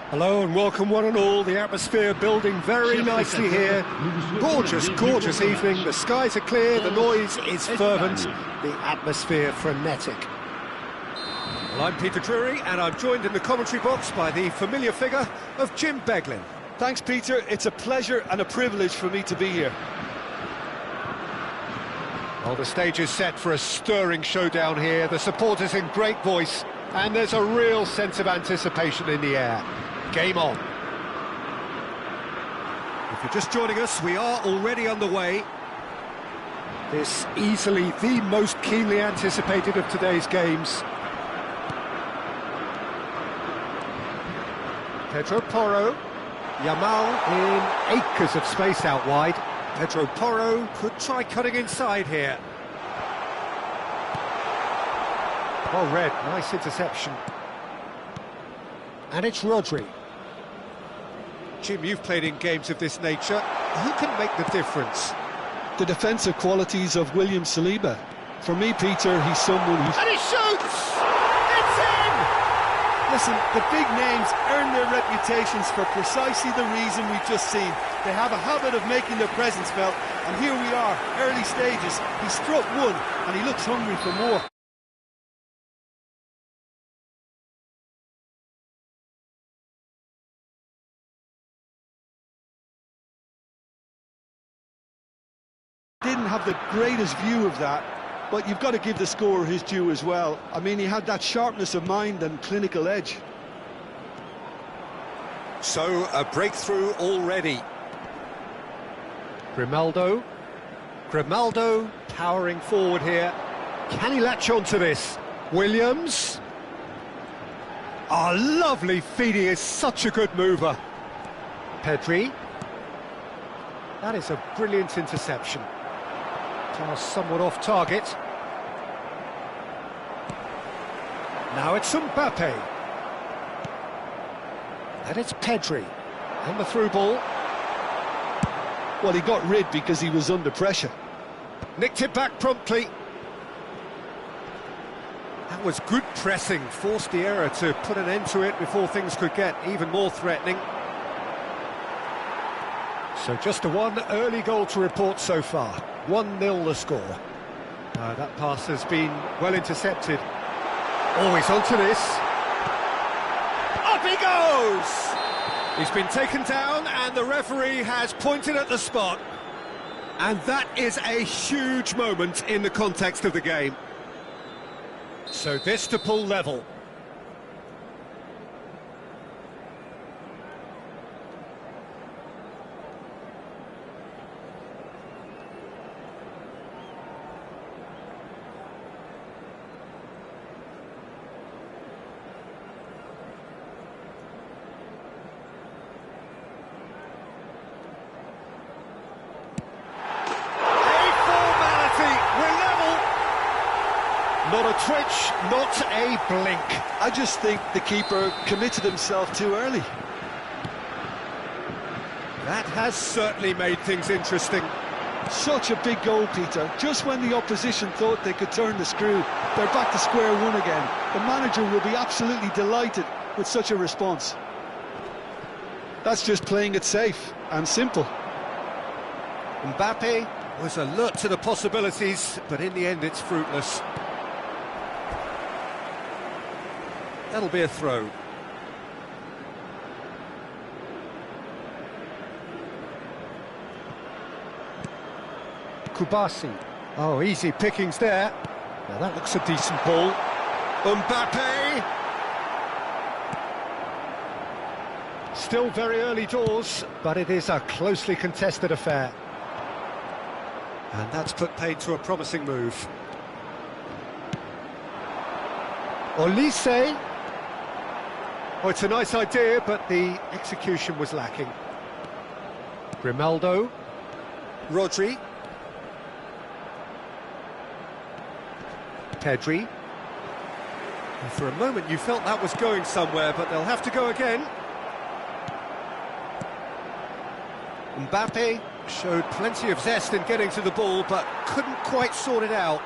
Hello and welcome one and all. The atmosphere building very nicely here. Gorgeous, gorgeous evening. The skies are clear, the noise is fervent, the atmosphere frenetic. Well, I'm Peter Drury and I'm joined in the commentary box by the familiar figure of Jim Beglin. Thanks, Peter. It's a pleasure and a privilege for me to be here. Well, the stage is set for a stirring showdown here. The supporters in great voice and there's a real sense of anticipation in the air. Game on. If you're just joining us, we are already underway. This easily the most keenly anticipated of today's games. Pedro Porro. Yamal in acres of space out wide. Pedro Porro could try cutting inside here. Well read, nice interception. And it's Rodri. Jim, you've played in games of this nature. Who can make the difference? The defensive qualities of William Saliba. For me, Peter, he's someone who's... And he shoots! It's in! Listen, the big names earn their reputations for precisely the reason we've just seen. They have a habit of making their presence felt, and here we are, early stages. He struck one, and he looks hungry for more. Didn't have the greatest view of that, but you've got to give the scorer his due as well. I mean, he had that sharpness of mind and clinical edge. So, a breakthrough already. Grimaldo powering forward here. Can he latch on to this? Williams. Oh, lovely feed, he is such a good mover. Pedri. That is a brilliant interception. Pass somewhat off target. Now it's Mbappé. And it's Pedri. And the through ball. Well, he got rid because he was under pressure. Nicked it back promptly. That was good pressing. Forced the error to put an end to it before things could get even more threatening. So just a one early goal to report so far. 1-0 the score. That pass has been well intercepted. Always onto this. Up he goes! He's been taken down and the referee has pointed at the spot. And that is a huge moment in the context of the game. So this to pull level. Not a twitch, not a blink. I just think the keeper committed himself too early. That has certainly made things interesting. Such a big goal, Peter. Just when the opposition thought they could turn the screw, they're back to square one again. The manager will be absolutely delighted with such a response. That's just playing it safe and simple. Mbappé was alert to the possibilities, but in the end it's fruitless. That'll be a throw. Kubasi. Oh, easy pickings there. Now that looks a decent ball. Mbappé! Still very early doors, but it is a closely contested affair. And that's put paid to a promising move. Olise. Oh, it's a nice idea, but the execution was lacking. Grimaldo. Rodri. Pedri. And for a moment you felt that was going somewhere, but they'll have to go again. Mbappe showed plenty of zest in getting to the ball, but couldn't quite sort it out.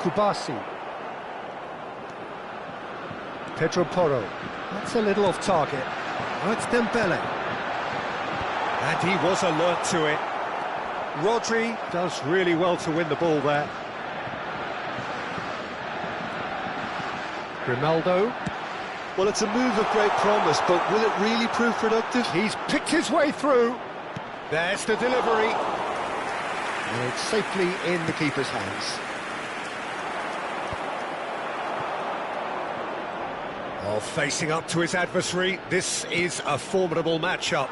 Kubasi. Pedro Porro. That's a little off target. Now it's Dembele. And he was alert to it. Rodri does really well to win the ball there. Grimaldo. Well, it's a move of great promise, but will it really prove productive? He's picked his way through. There's the delivery. And it's safely in the keeper's hands. Oh, facing up to his adversary, this is a formidable matchup.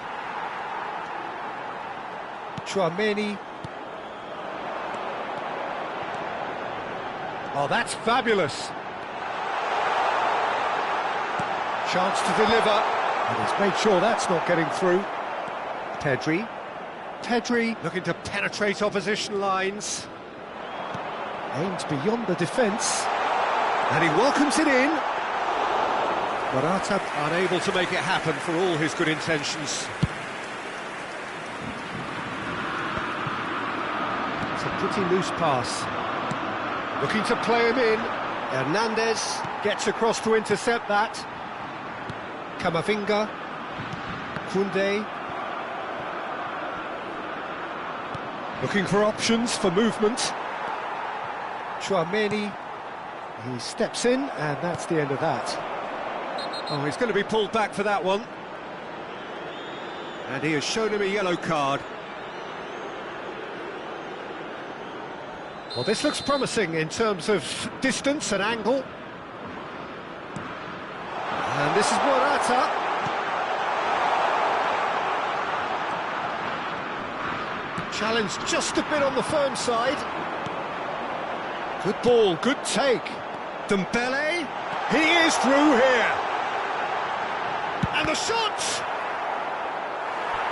Tchouaméni. Oh, that's fabulous. Chance to deliver. And he's made sure that's not getting through. Pedri looking to penetrate opposition lines. Aims beyond the defence. And he welcomes it in. Morata unable to make it happen for all his good intentions. It's a pretty loose pass. Looking to play him in. Hernandez gets across to intercept that. Camavinga. Koundé. Looking for options for movement. Tchouaméni. He steps in, and that's the end of that. Oh, he's going to be pulled back for that one. And he has shown him a yellow card. Well, this looks promising in terms of distance and angle. And this is Morata. Challenged just a bit on the firm side. Good ball, good take. Dembele, he is through here. And the shot!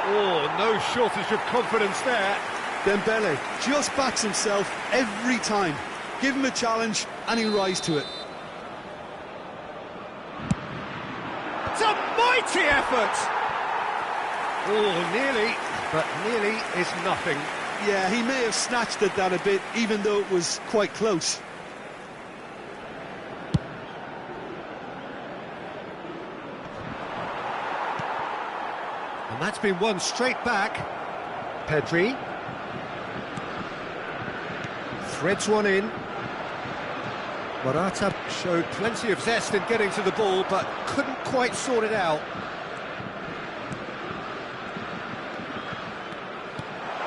Oh, no shortage of confidence there. Dembele just backs himself every time. Give him a challenge and he'll rise to it. It's a mighty effort! Oh, nearly, but nearly is nothing. Yeah, he may have snatched at that a bit, even though it was quite close. And that's been won straight back. Pedri. Threads one in. Morata showed plenty of zest in getting to the ball, but couldn't quite sort it out.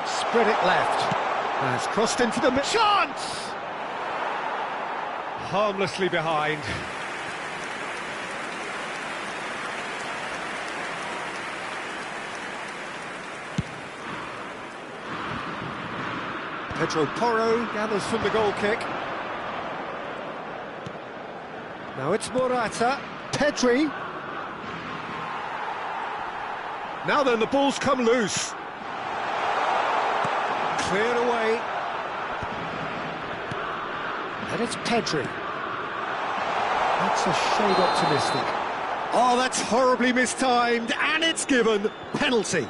Spread it left. Has crossed into the chance! Harmlessly behind. Pedro Porro gathers from the goal kick. Now it's Morata. Pedri. Now then, the ball's come loose. Cleared away. And it's Pedri. That's a shade optimistic. Oh, that's horribly mistimed, and it's given. Penalty.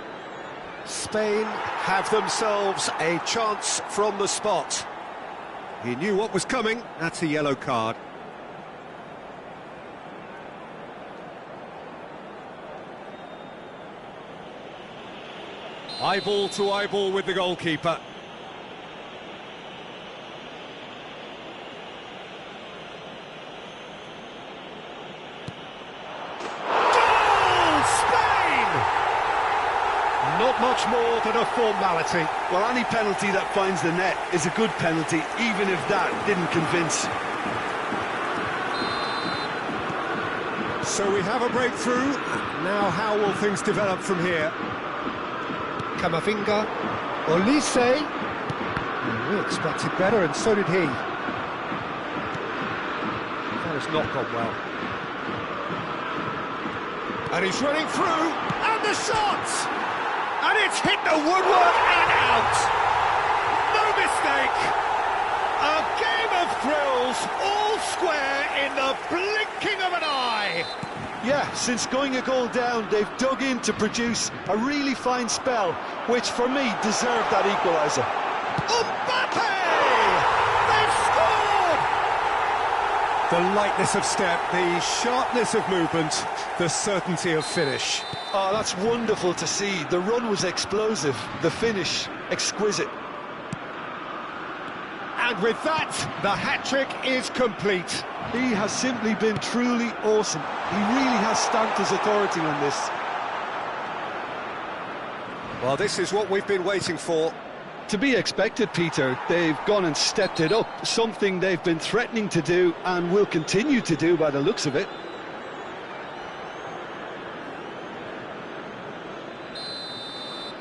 Spain have themselves a chance from the spot. He knew what was coming. That's a yellow card. Eyeball to eyeball with the goalkeeper. Goal! Spain! Not much more than a formality. Well, any penalty that finds the net is a good penalty, even if that didn't convince. So we have a breakthrough. Now how will things develop from here? Camavinga, Olise. We expected better, and so did he. That has not gone well. And he's running through, and the shot! And it's hit the woodwork and out! No mistake! A game of thrills, all square in the blinking of an eye! Yeah, since going a goal down, they've dug in to produce a really fine spell, which for me deserved that equaliser. Mbappé! They've scored! The lightness of step, the sharpness of movement, the certainty of finish. Oh, that's wonderful to see. The run was explosive, the finish exquisite. And with that, the hat-trick is complete. He has simply been truly awesome. He really has stamped his authority on this. Well, this is what we've been waiting for. To be expected, Peter. They've gone and stepped it up, something they've been threatening to do and will continue to do by the looks of it.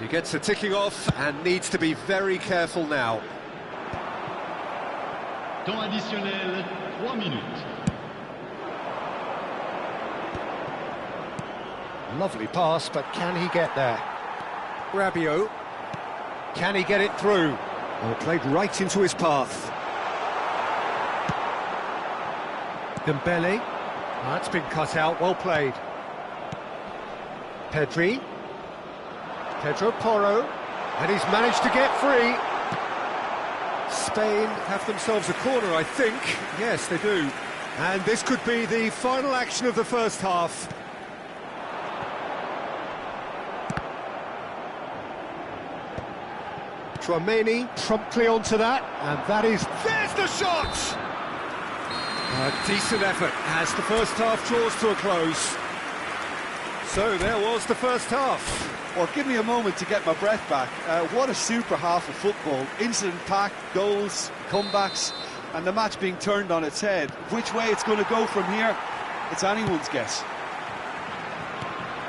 He gets a ticking off and needs to be very careful now. Temps additionnel, 3 minutes. Lovely pass, but can he get there? Rabiot. Can he get it through? Oh, played right into his path. Dembele. Oh, that's been cut out, well played. Pedro Porro. And he's managed to get free. Spain have themselves a corner, I think. Yes, they do. And this could be the final action of the first half. Tchouaméni promptly onto that, and that is... There's the shot! A decent effort as the first half draws to a close. So there was the first half. Well, give me a moment to get my breath back. What a super half of football. Incident-packed, goals, comebacks, and the match being turned on its head. Which way it's going to go from here, it's anyone's guess.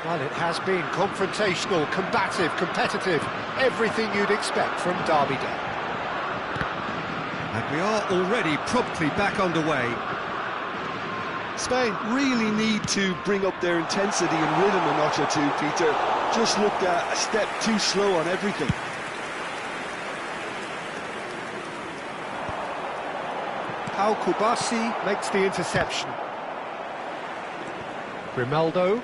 Well, it has been confrontational, combative, competitive, everything you'd expect from Derby Day. And we are already promptly back underway. Spain really need to bring up their intensity and rhythm a notch or two, Peter. Just looked a step too slow on everything. Pau Kubasi makes the interception. Grimaldo.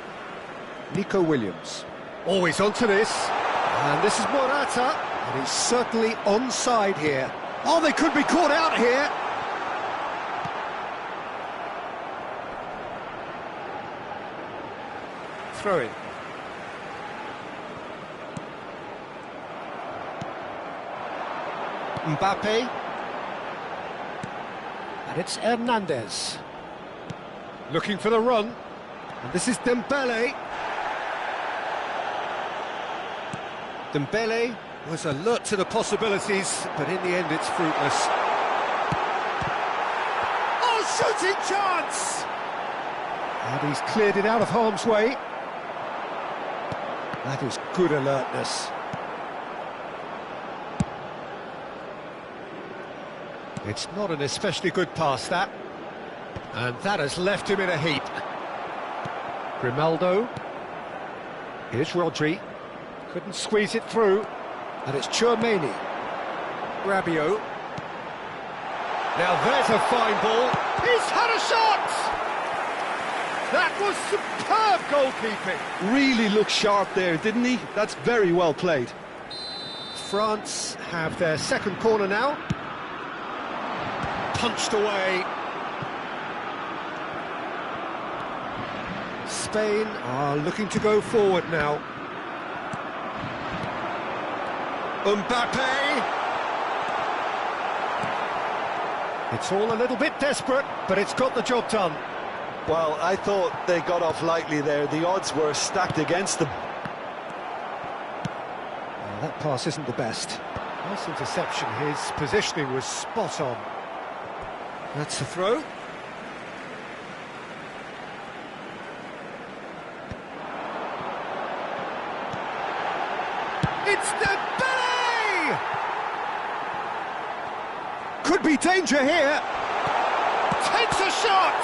Nico Williams. Always onto this. And this is Morata. And he's certainly onside here. Oh, they could be caught out here. Throw in. Mbappe. And it's Hernandez. Looking for the run. And this is Dembele. Dembele was alert to the possibilities, but in the end it's fruitless. Oh, shooting chance! And he's cleared it out of harm's way. That is good alertness. It's not an especially good pass, that. And that has left him in a heap. Grimaldo. Here's Rodri. Couldn't squeeze it through. And it's Tchouaméni. Rabiot. Now there's a fine ball. He's had a shot! That was superb goalkeeping. Really looked sharp there, didn't he? That's very well played. France have their second corner now. Punched away. Spain are looking to go forward now. Mbappé! It's all a little bit desperate, but it's got the job done. Well, I thought they got off lightly there. The odds were stacked against them. Well, that pass isn't the best. Nice interception. His positioning was spot on. That's a throw. It's Mbappé! Could be danger here. Takes a shot!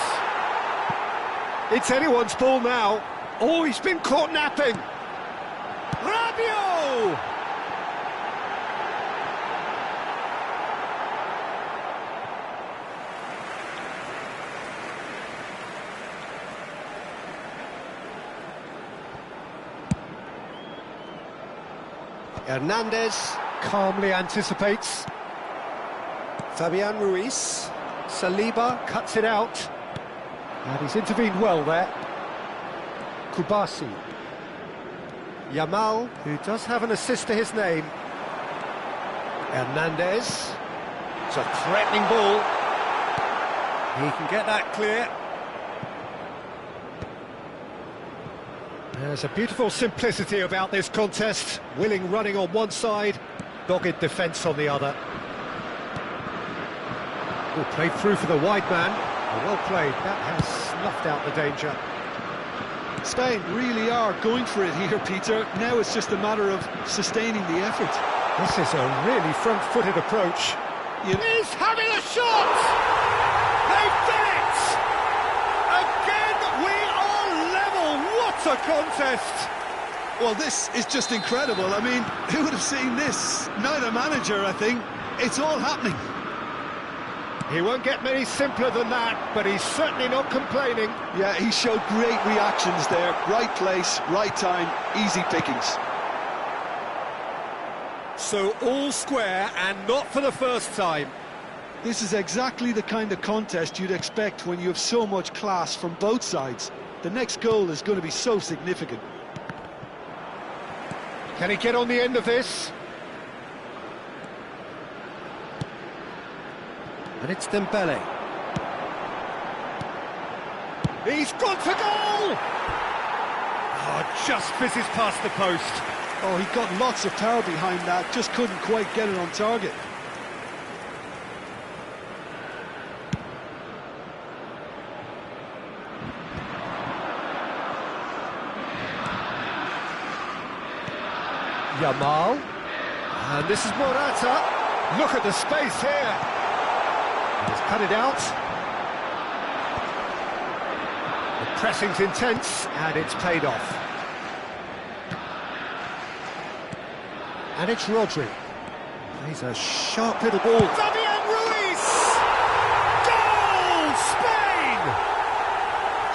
It's anyone's ball now. Oh, he's been caught napping. Rabiot! Hernandez calmly anticipates. Fabian Ruiz. Saliba cuts it out. And he's intervened well there. Kubasi. Yamal, who does have an assist to his name. Hernandez. It's a threatening ball. He can get that clear. There's a beautiful simplicity about this contest. Willing running on one side, dogged defence on the other. Oh, played through for the wide man. Oh, well played. That has snuffed out the danger. Spain really are going for it here, Peter. Now it's just a matter of sustaining the effort. This is a really front-footed approach. He's having a shot! They've done it! Again, we are level! What a contest! Well, this is just incredible. I mean, who would have seen this? Neither manager, I think. It's all happening. He won't get many simpler than that, but he's certainly not complaining. Yeah, he showed great reactions there. Right place, right time, easy pickings. So all square, and not for the first time. This is exactly the kind of contest you'd expect when you have so much class from both sides. The next goal is going to be so significant. Can he get on the end of this? And it's Dembele. He's gone to goal! Oh, just fizzes past the post. Oh, he got lots of power behind that, just couldn't quite get it on target. Yamal. And this is Morata. Look at the space here. He's cut it out. The pressing's intense, and it's paid off. And it's Rodri. He's a sharp little ball. Fabian Ruiz! Goal! Spain!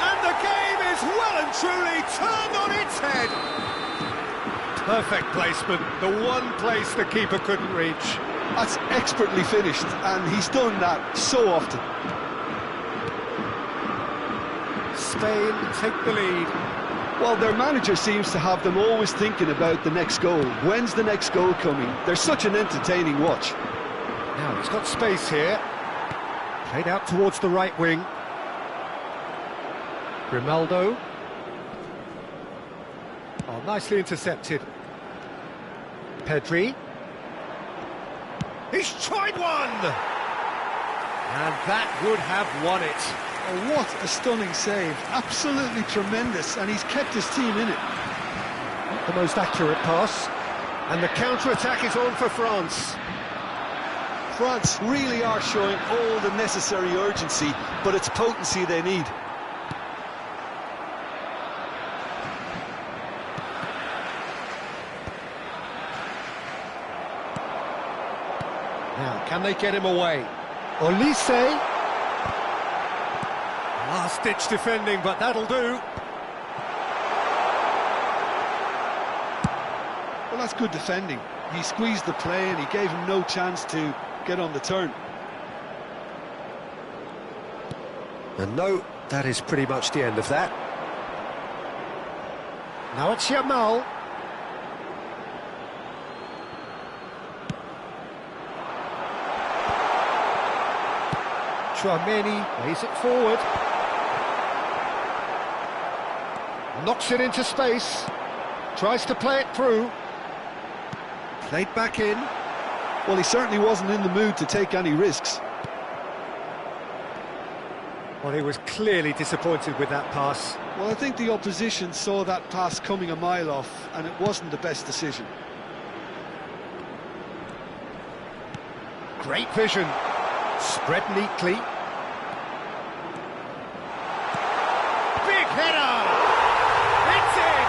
And the game is well and truly turned on its head. Perfect placement, the one place the keeper couldn't reach. That's expertly finished, and he's done that so often. Spain take the lead. Well, their manager seems to have them always thinking about the next goal. When's the next goal coming? They're such an entertaining watch. Now, he's got space here. Played out towards the right wing. Grimaldo. Oh, nicely intercepted. Pedri. He's tried one! And that would have won it. Oh, what a stunning save. Absolutely tremendous, and he's kept his team in it. Not the most accurate pass. And the counter-attack is on for France. France really are showing all the necessary urgency, but it's potency they need. Now, can they get him away? Olise. Last-ditch defending, but that'll do. Well, that's good defending. He squeezed the play and he gave him no chance to get on the turn. And no, that is pretty much the end of that. Now it's Yamal. Chouameni plays it forward. Knocks it into space. Tries to play it through. Played back in. Well, he certainly wasn't in the mood to take any risks. Well, he was clearly disappointed with that pass. Well, I think the opposition saw that pass coming a mile off, and it wasn't the best decision. Great vision. Spread neatly. Big header! It's in!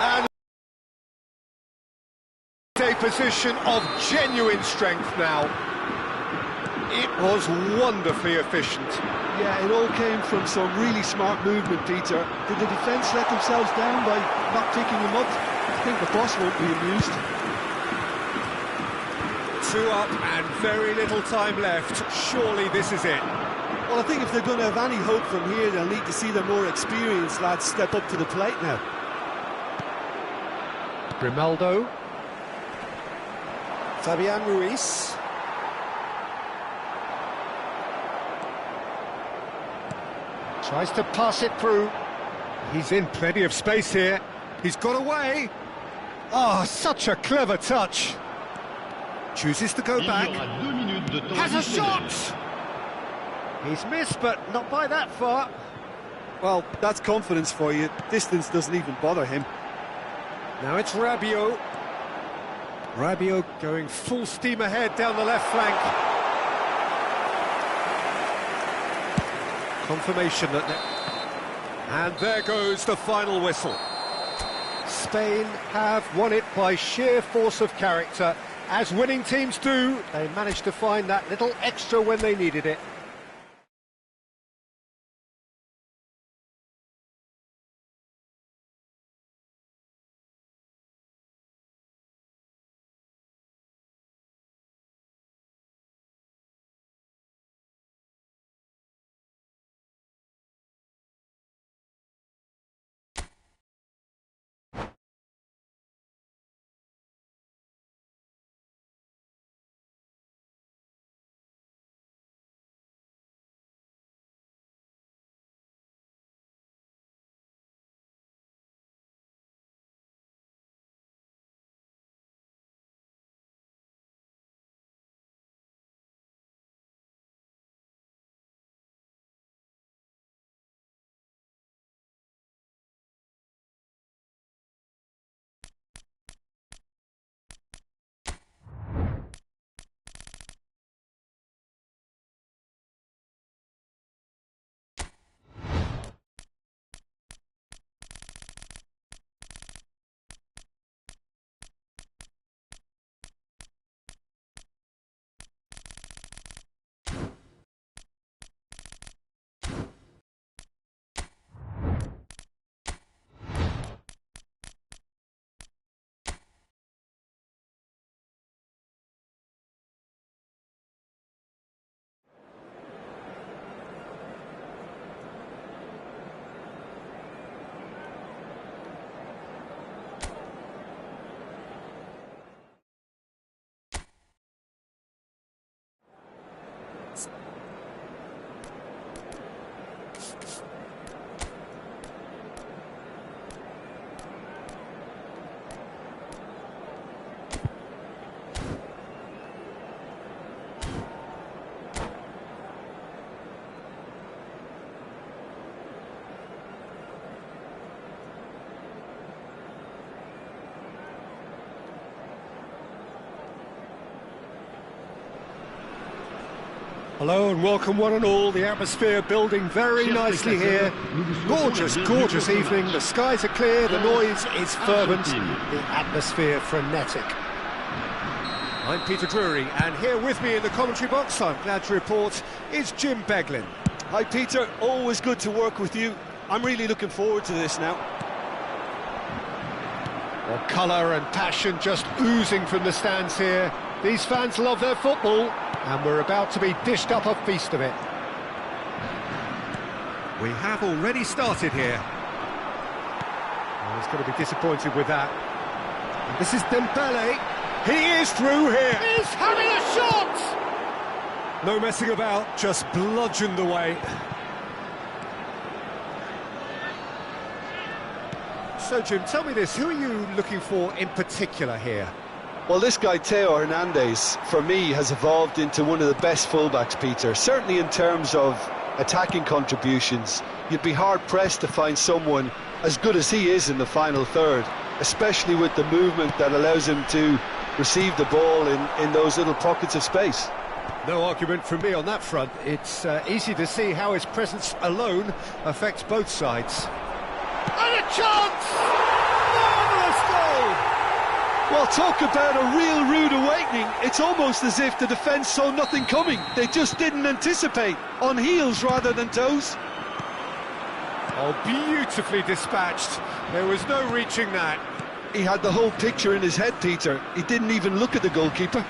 And a position of genuine strength now. It was wonderfully efficient. Yeah, it all came from some really smart movement, Peter. Did the defence let themselves down by not picking him up? I think the boss won't be amused. 2 up and very little time left. Surely this is it. Well, I think if they're going to have any hope from here, they'll need to see their more experienced lads step up to the plate now. Grimaldo. Fabian Ruiz. Tries to pass it through. He's in plenty of space here. He's got away. Oh, such a clever touch. Chooses to go back. Has a shot! He's missed, but not by that far. Well, that's confidence for you. Distance doesn't even bother him. Now it's Rabiot. Rabiot going full steam ahead down the left flank. Confirmation that... And there goes the final whistle. Spain have won it by sheer force of character. As winning teams do, they managed to find that little extra when they needed it. Hello and welcome one and all. The atmosphere building very nicely here. Gorgeous, gorgeous evening. The skies are clear, the noise is fervent, the atmosphere frenetic. I'm Peter Drury, and here with me in the commentary box, I'm glad to report, is Jim Beglin. Hi Peter, always good to work with you. I'm really looking forward to this now. Well, colour and passion just oozing from the stands here. These fans love their football, and we're about to be dished up a feast of it. We have already started here. Well, he's going to be disappointed with that. And this is Dembele. He is through here. He's having a shot! No messing about, just bludgeoned away. So, Jim, tell me this, who are you looking for in particular here? Well, this guy, Theo Hernandez, for me, has evolved into one of the best fullbacks, Peter. Certainly in terms of attacking contributions, you'd be hard-pressed to find someone as good as he is in the final third, especially with the movement that allows him to receive the ball in those little pockets of space. No argument from me on that front. It's easy to see how his presence alone affects both sides. And a chance! Marvellous goal! Well, talk about a real rude awakening. It's almost as if the defence saw nothing coming. They just didn't anticipate, on heels rather than toes. Oh, beautifully dispatched. There was no reaching that. He had the whole picture in his head, Peter. He didn't even look at the goalkeeper.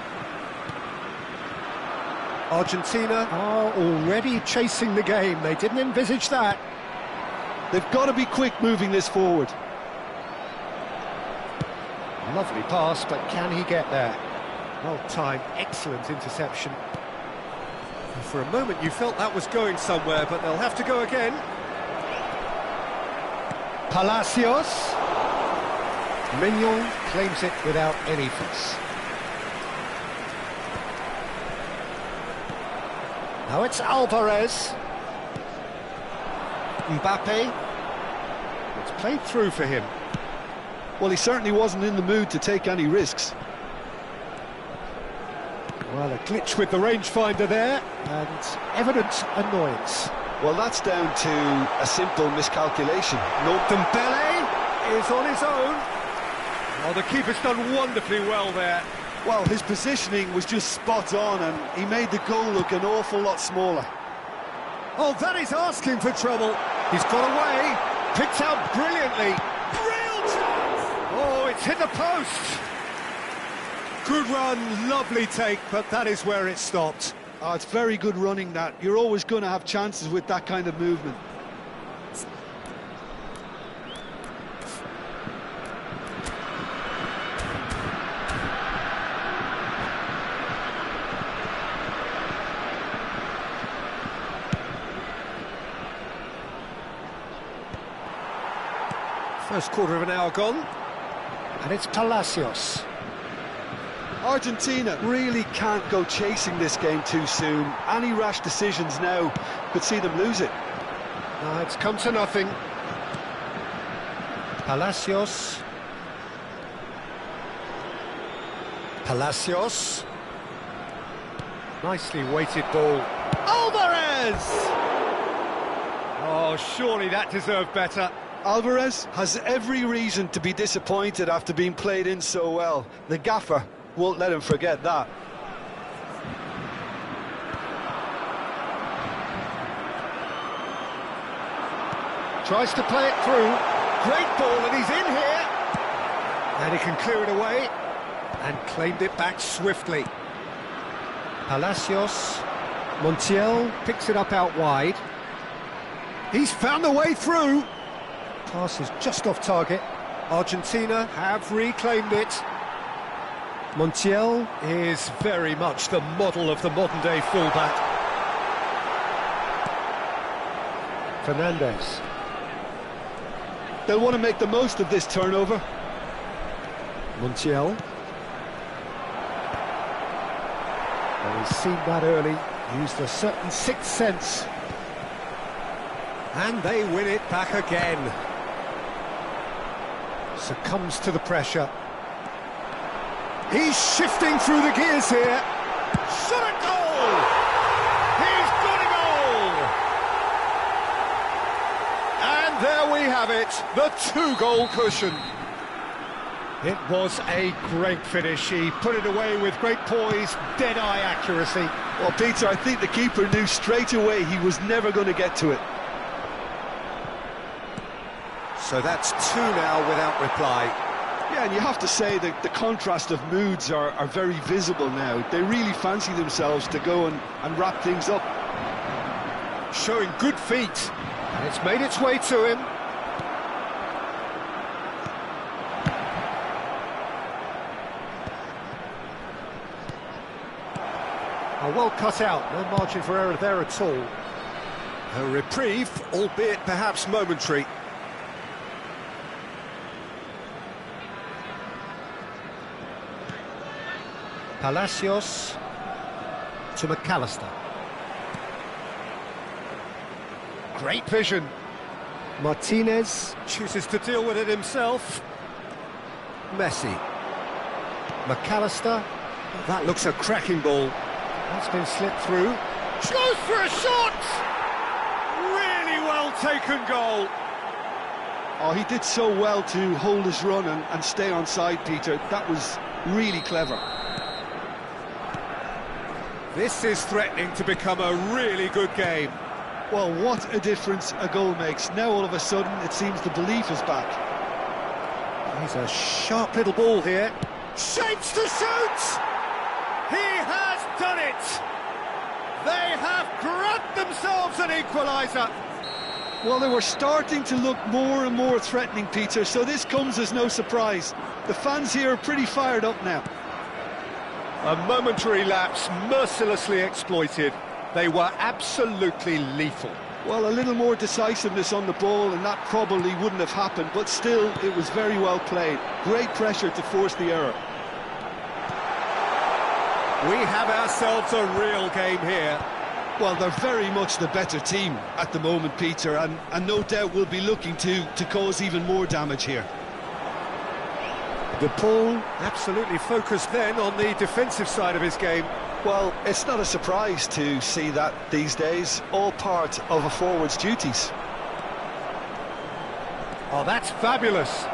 Argentina are already chasing the game. They didn't envisage that. They've got to be quick moving this forward. Lovely pass, but can he get there? Well timed, excellent interception. For a moment you felt that was going somewhere, but they'll have to go again. Palacios. Mignon claims it without any fuss. Now it's Alvarez. Mbappe. It's played through for him. Well, he certainly wasn't in the mood to take any risks. Well, a glitch with the rangefinder there, and evident annoyance. Well, that's down to a simple miscalculation. Dembele is on his own. Oh, the keeper's done wonderfully well there. Well, his positioning was just spot on, and he made the goal look an awful lot smaller. Oh, that is asking for trouble. He's got away, picked out brilliantly. Real chance! Oh, it's hit the post. Good run, lovely take, but that is where it stopped. Oh, it's very good running, that. You're always going to have chances with that kind of movement. First quarter of an hour gone, and it's Palacios. Argentina really can't go chasing this game too soon. Any rash decisions now could see them lose it. No, it's come to nothing. Palacios. Palacios. Nicely weighted ball. Alvarez! Oh, surely that deserved better. Alvarez has every reason to be disappointed after being played in so well. The gaffer won't let him forget that. Tries to play it through. Great ball, and he's in here. And he can clear it away. And claimed it back swiftly. Palacios. Montiel picks it up out wide. He's found the way through. Pass is just off target. Argentina have reclaimed it. Montiel is very much the model of the modern-day fullback. Fernandez. They'll want to make the most of this turnover. Montiel. Well, he's seen that early, used a certain sixth sense. And they win it back again. Succumbs to the pressure. He's shifting through the gears here. Shot a goal! He's got a goal! And there we have it, the two-goal cushion. It was a great finish. He put it away with great poise, dead-eye accuracy. Well, Peter, I think the keeper knew straight away he was never going to get to it. So that's two now without reply. Yeah, and you have to say that the contrast of moods are very visible now. They really fancy themselves to go and wrap things up. Showing good feet, and it's made its way to him. Oh, well cut out, no margin for error there at all. A reprieve, albeit perhaps momentary. Palacios to McAllister. Great vision. Martinez chooses to deal with it himself. Messi. McAllister. That looks a cracking ball. That's been slipped through. Goes for a shot! Really well taken goal. Oh, he did so well to hold his run and stay on side, Peter. That was really clever. This is threatening to become a really good game. Well, what a difference a goal makes. Now all of a sudden it seems the belief is back. He's a sharp little ball here. Shapes to shoot! He has done it! They have grabbed themselves an equaliser. Well, they were starting to look more and more threatening, Peter, so this comes as no surprise. The fans here are pretty fired up now. A momentary lapse mercilessly exploited. They were absolutely lethal. Well, a little more decisiveness on the ball and that probably wouldn't have happened, but still, it was very well played. Great pressure to force the error. We have ourselves a real game here. Well, they're very much the better team at the moment, Peter, and no doubt will be looking to cause even more damage here. De Paul absolutely focused then on the defensive side of his game. Well, it's not a surprise to see that these days, all part of a forward's duties. Oh, that's fabulous.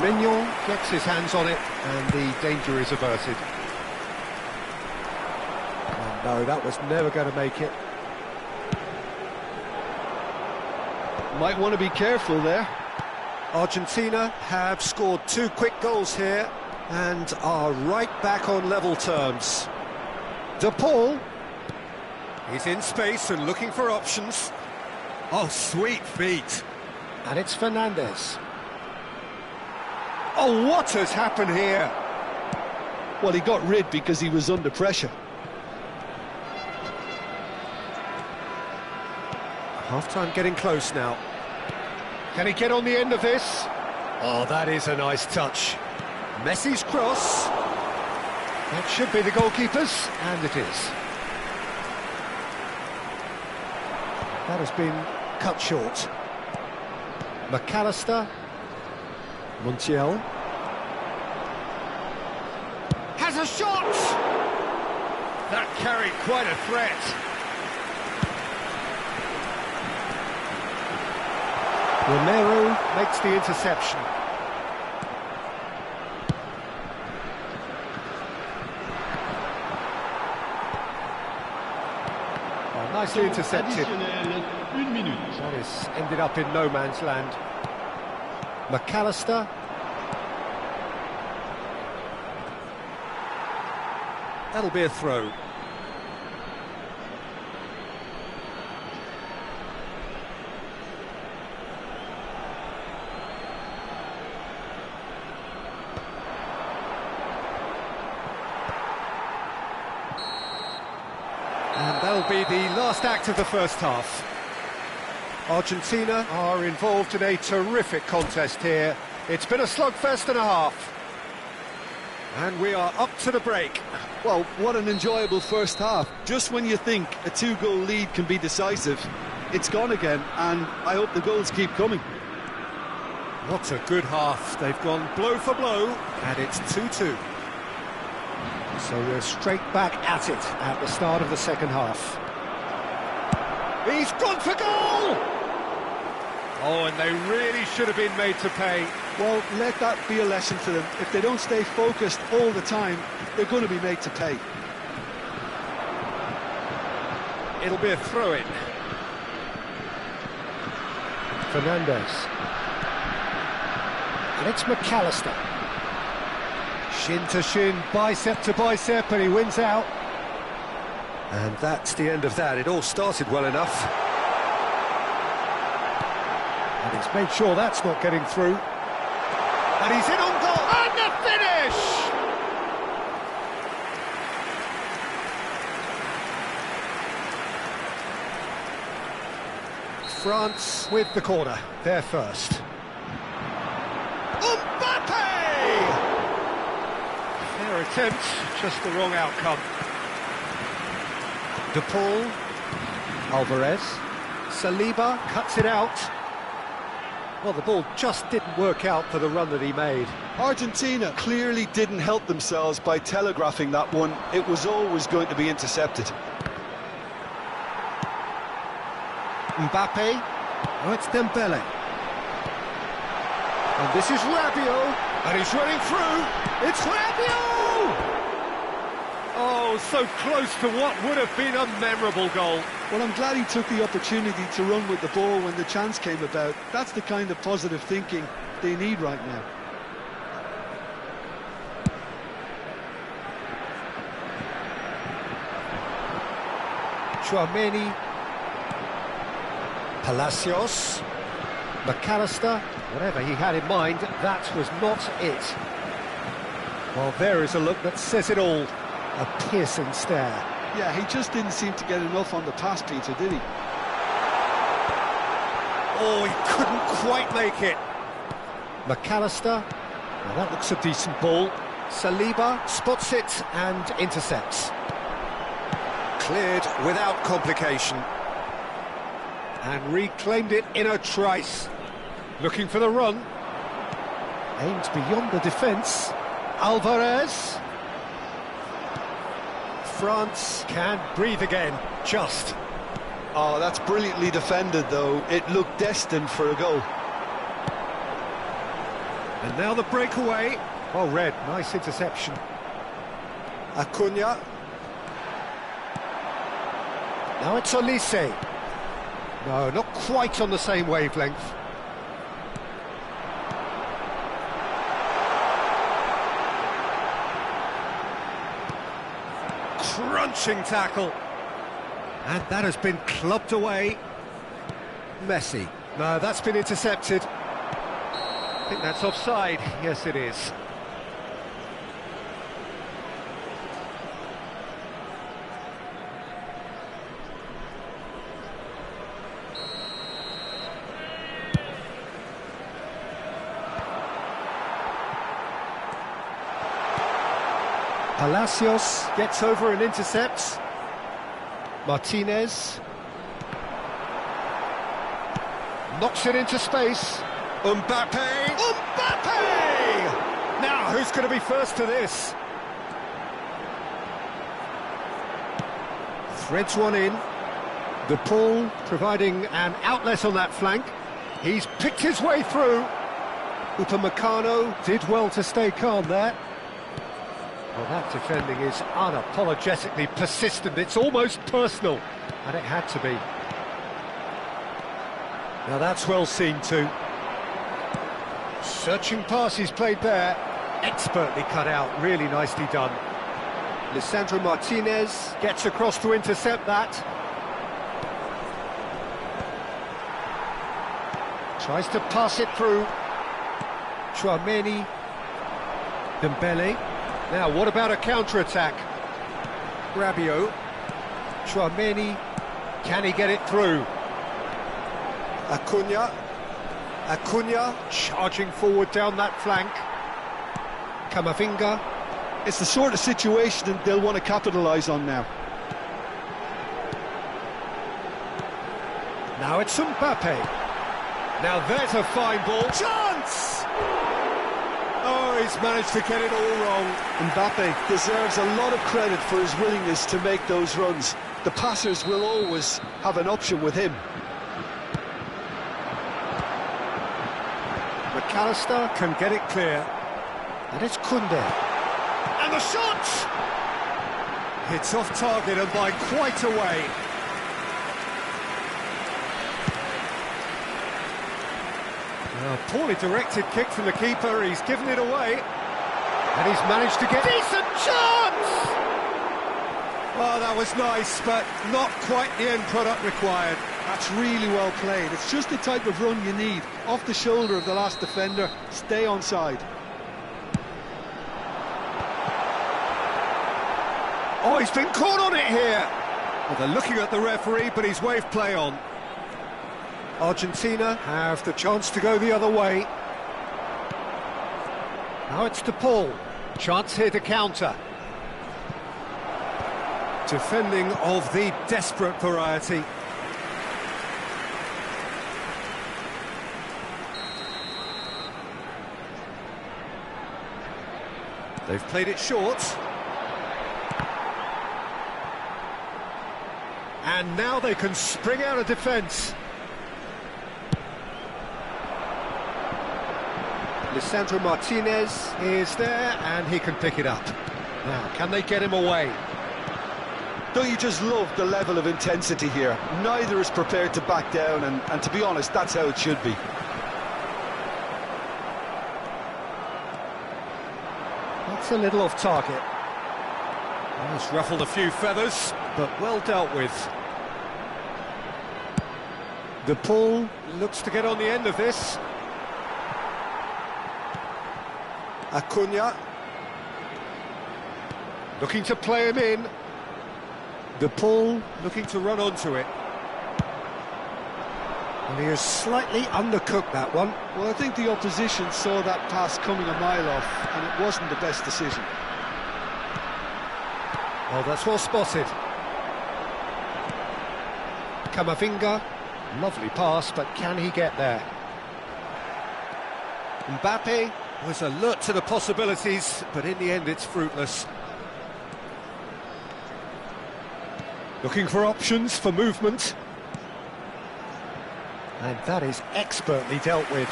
Mignon gets his hands on it, and the danger is averted. Oh, no, that was never going to make it. Might want to be careful there. Argentina have scored 2 quick goals here and are right back on level terms. De Paul, he's in space and looking for options. Oh, sweet feet. And it's Fernandez. Oh, what has happened here? Well, he got rid because he was under pressure. Half-time getting close now. Can he get on the end of this? Oh, that is a nice touch. Messi's cross. That should be the goalkeeper's, and it is. That has been cut short. McAllister. Montiel. Has a shot! That carried quite a threat. Romero makes the interception. Oh, nicely intercepted. That is ended up in no man's land. McAllister. That'll be a throw. And that'll be the last act of the first half. Argentina are involved in a terrific contest here. It's been a slugfest and a half. And we are up to the break. Well, what an enjoyable first half. Just when you think a 2-goal lead can be decisive, it's gone again, and I hope the goals keep coming. What a good half. They've gone blow for blow, and it's 2-2. So we're straight back at it at the start of the second half. He's gone for goal! Oh, and they really should have been made to pay. Well, let that be a lesson to them. If they don't stay focused all the time, they're going to be made to pay. It'll be a throw-in. Fernandez. And it's McAllister. Shin to shin, bicep to bicep, and he wins out. And that's the end of that. It all started well enough. And he's made sure that's not getting through. And he's in on goal. And the finish! France with the corner. They're first. Mbappé! Fair attempt, just the wrong outcome. De Paul. Alvarez. Saliba cuts it out. Well, the ball just didn't work out for the run that he made. Argentina clearly didn't help themselves by telegraphing that one. It was always going to be intercepted. Mbappe. Oh, it's Dembele. And this is Rabiot. And he's running through. It's Rabiot! Oh, so close to what would have been a memorable goal. Well, I'm glad he took the opportunity to run with the ball when the chance came about. That's the kind of positive thinking they need right now. Tchouaméni. Palacios. McAllister. Whatever he had in mind, that was not it. Well, there is a look that says it all. A piercing stare. Yeah, he just didn't seem to get enough on the pass, Peter, did he? Oh, he couldn't quite make it. McAllister. Well, that looks a decent ball. Saliba spots it and intercepts. Cleared without complication. And reclaimed it in a trice. Looking for the run. Aimed beyond the defence. Alvarez. France can breathe again, just. Oh, that's brilliantly defended, though. It looked destined for a goal. And now the breakaway. Well read, nice interception. Acuna. Now it's Olise. No, not quite on the same wavelength. Crunching tackle. And that has been clubbed away. Messi. No, that's been intercepted. I think that's offside. Yes, it is. Palacios gets over and intercepts. Martinez knocks it into space. Mbappé! Mbappé! Now, who's going to be first to this? Threads one in. De Paul providing an outlet on that flank. He's picked his way through. Upamecano did well to stay calm there. Well, that defending is unapologetically persistent. It's almost personal, and it had to be. Now that's well seen too. Searching pass he's played there. Expertly cut out, really nicely done. Lisandro Martinez gets across to intercept that. Tries to pass it through. Tchouaméni. Dembele. Now, what about a counter-attack? Rabiot. Tchouaméni. Can he get it through? Acuna. Acuna charging forward down that flank. Camavinga. It's the sort of situation that they'll want to capitalise on now. Now it's Mbappé. Now there's a fine ball. Chance! Oh, he's managed to get it all wrong. Mbappe deserves a lot of credit for his willingness to make those runs. The passers will always have an option with him. McAllister can get it clear. And it's Koundé. And the shot! It's off target and by quite a way. A poorly directed kick from the keeper, he's given it away. And he's managed to get... Decent chance! Oh, that was nice, but not quite the end product required. That's really well played. It's just the type of run you need. Off the shoulder of the last defender, stay onside. Oh, he's been caught on it here! Well, they're looking at the referee, but he's waved play on. Argentina have the chance to go the other way. Now it's De Paul. Chance here to counter. Defending of the desperate variety. They've played it short. And now they can spring out of defence. Lisandro Martinez is there, and he can pick it up. Now, can they get him away? Don't you just love the level of intensity here? Neither is prepared to back down, and to be honest, that's how it should be. That's a little off target. Well, it's ruffled a few feathers, but well dealt with. De Paul looks to get on the end of this. Acuna. Looking to play him in. De Paul looking to run onto it. And he has slightly undercooked that one. Well, I think the opposition saw that pass coming a mile off, and it wasn't the best decision. Oh, that's well spotted. Camavinga, lovely pass, but can he get there? Mbappe was alert to the possibilities, but in the end it's fruitless. Looking for options for movement. And that is expertly dealt with.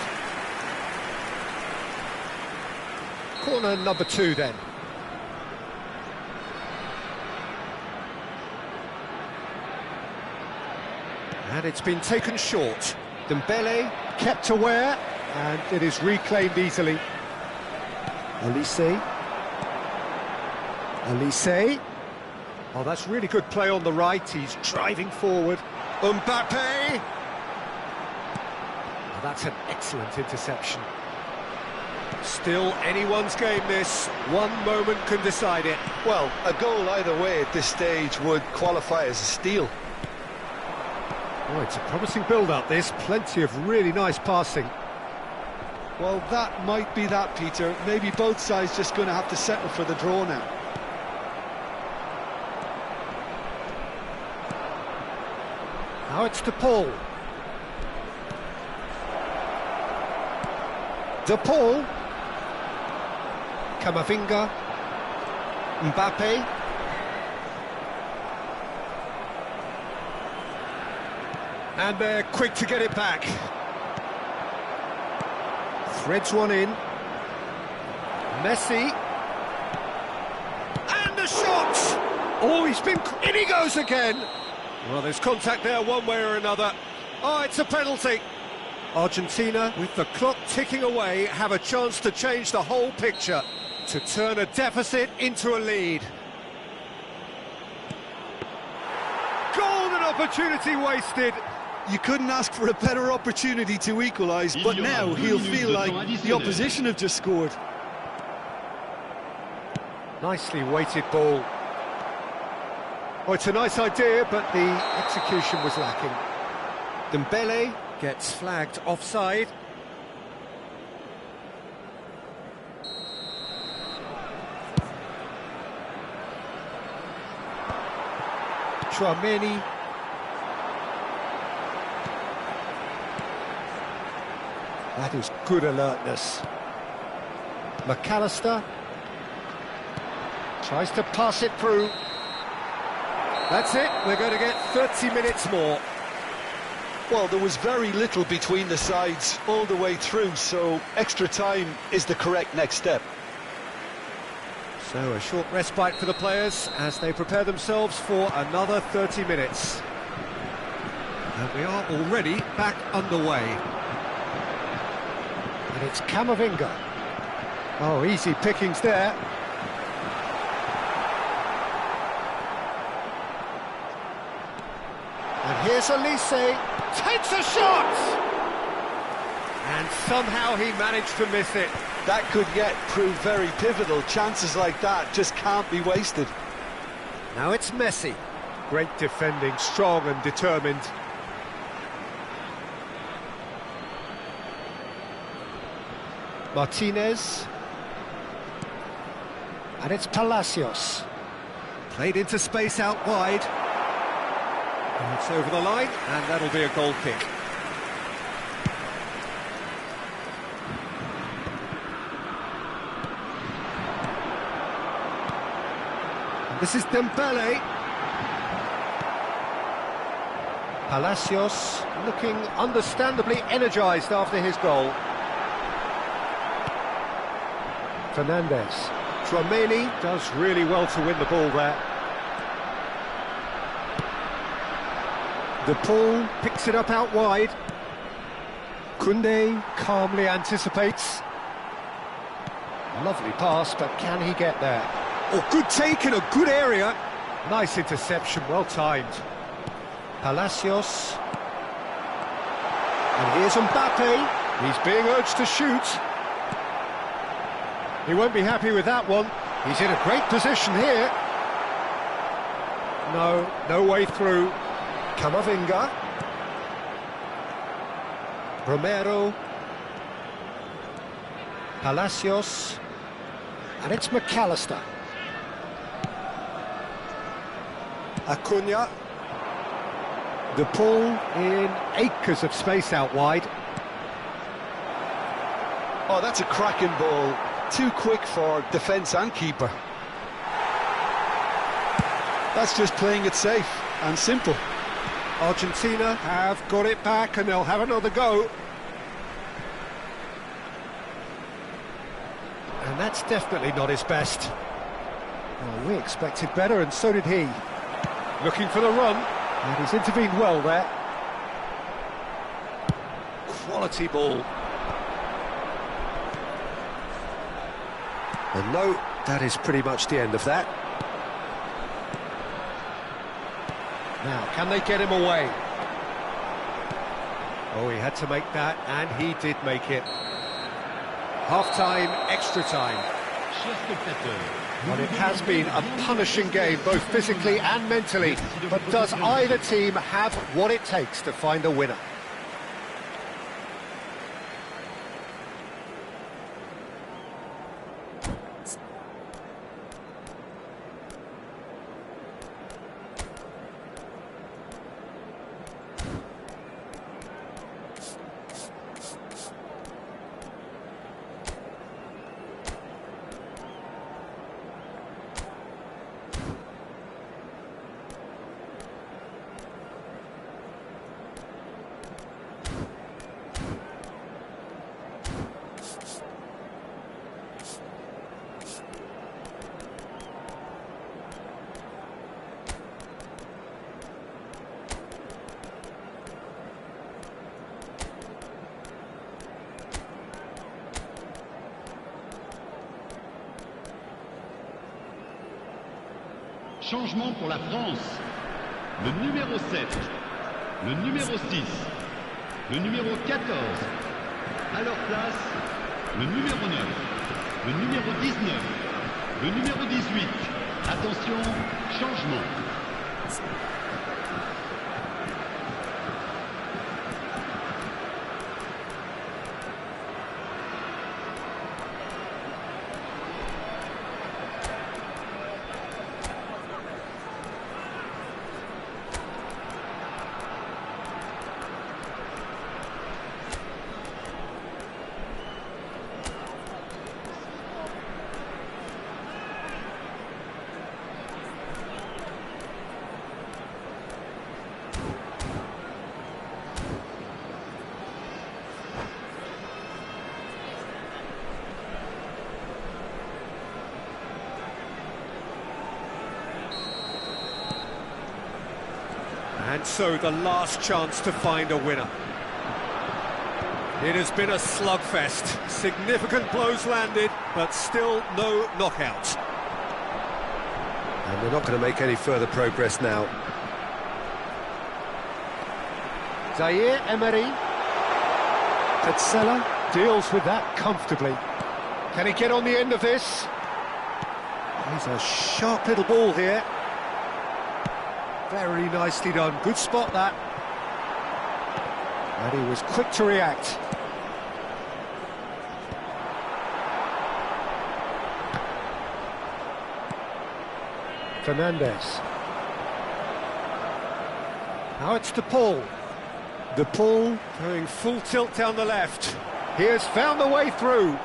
Corner number 2 then. And it's been taken short. Dembele kept aware, and it is reclaimed easily. Olise. Oh, that's really good play on the right. He's driving forward. Mbappe. Oh, that's an excellent interception. Still anyone's game this. One moment can decide it. Well, a goal either way at this stage would qualify as a steal. Oh, it's a promising build-up, this. Plenty of really nice passing. Well, that might be that, Peter. Maybe both sides just going to have to settle for the draw now. Now it's De Paul. De Paul. Camavinga. Mbappe. And they're quick to get it back. Threads one in. Messi. And the shot! Oh, in he goes again! Well, there's contact there one way or another. Oh, it's a penalty. Argentina, with the clock ticking away, have a chance to change the whole picture, to turn a deficit into a lead. Golden opportunity wasted. You couldn't ask for a better opportunity to equalise, but now he'll feel like the opposition have just scored. Nicely weighted ball. Oh, it's a nice idea, but the execution was lacking. Dembele gets flagged offside. Tchouaméni. That is good alertness. McAllister tries to pass it through. That's it, we're going to get 30 minutes more. Well, there was very little between the sides all the way through, so extra time is the correct next step. So a short respite for the players as they prepare themselves for another 30 minutes. And we are already back underway. And it's Camavinga. Oh, easy pickings there. And here's Olise, takes a shot! And somehow he managed to miss it. That could yet prove very pivotal. Chances like that just can't be wasted. Now it's Messi. Great defending, strong and determined. Martinez. And it's Palacios. Played into space out wide. And it's over the line, and that'll be a goal kick. And this is Dembele. Palacios looking understandably energised after his goal. Fernandez. Tchouaméni does really well to win the ball there. De Paul picks it up out wide. Koundé calmly anticipates. Lovely pass, but can he get there? Oh, good take in a good area. Nice interception, well timed. Palacios. And here's Mbappe. He's being urged to shoot. He won't be happy with that one. He's in a great position here. No way through. Camavinga. Romero. Palacios. And it's McAllister. Acuna. De Paul in acres of space out wide. Oh, that's a cracking ball. Too quick for defence and keeper. That's just playing it safe and simple. Argentina have got it back and they'll have another go. And that's definitely not his best. Well, we expected better and so did he. Looking for the run. And he's intervened well there. Quality ball. And no, that is pretty much the end of that. Now, can they get him away? Oh, he had to make that, and he did make it. Half-time, extra time. Well, it has been a punishing game, both physically and mentally. But does either team have what it takes to find a winner? Changement pour la France. Le numéro 7, le numéro 6, le numéro 14. À leur place, le numéro 9, le numéro 19, le numéro 18. Attention, changement. And so the last chance to find a winner. It has been a slugfest. Significant blows landed, but still no knockout. And they're not going to make any further progress now. Zaire Emery. Petzela deals with that comfortably. Can he get on the end of this? He's a sharp little ball here. Very nicely done. Good spot, that. And he was quick to react. Fernandez. Now it's De Paul. De Paul going full tilt down the left. He has found the way through.